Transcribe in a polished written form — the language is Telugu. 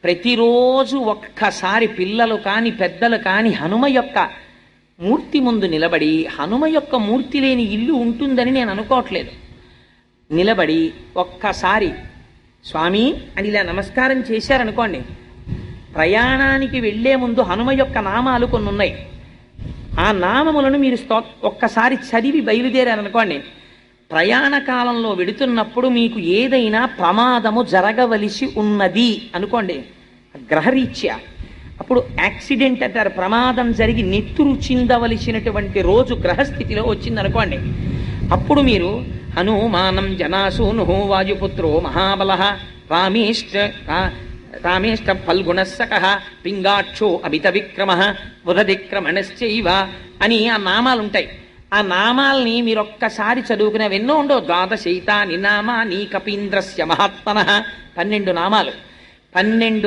ప్రతిరోజు ఒక్కసారి పిల్లలు కాని పెద్దలు కాని హనుమ యొక్క మూర్తి ముందు నిలబడి, హనుమ యొక్క మూర్తి లేని ఇల్లు ఉంటుందని నేను అనుకోవట్లేదు, నిలబడి ఒక్కసారి స్వామి అని ఇలా నమస్కారం చేశారనుకోండి, ప్రయాణానికి వెళ్లే ముందు హనుమ యొక్క నామాలు కొన్ని ఉన్నాయి, ఆ నామములను మీరు ఒక్కసారి చదివి బయలుదేరారనుకోండి, ప్రయాణ కాలంలో వెడుతున్నప్పుడు మీకు ఏదైనా ప్రమాదము జరగవలసి ఉన్నది అనుకోండి గ్రహరీత్యా, అప్పుడు యాక్సిడెంట్ అంటారు, ప్రమాదం జరిగి నెత్తురు చిందవలసినటువంటి రోజు గ్రహస్థితిలో వచ్చిందనుకోండి, అప్పుడు మీరు హనుమానం జనాసూను వాయుపుత్రో మహాబల రామేష్ట ఫల్గుణస్సక పింగాక్షో అమిత విక్రమ బుధదిక్రమణశ్చైవ అని ఆ నామాలుంటాయి. ఆ నామాల్ని మీరు ఒక్కసారి చదువుకునే ఎన్నో ఉండవు, ద్వాదశైతాని నామాని కపీంద్రస్య మహాత్మన, 12 నామాలు. 12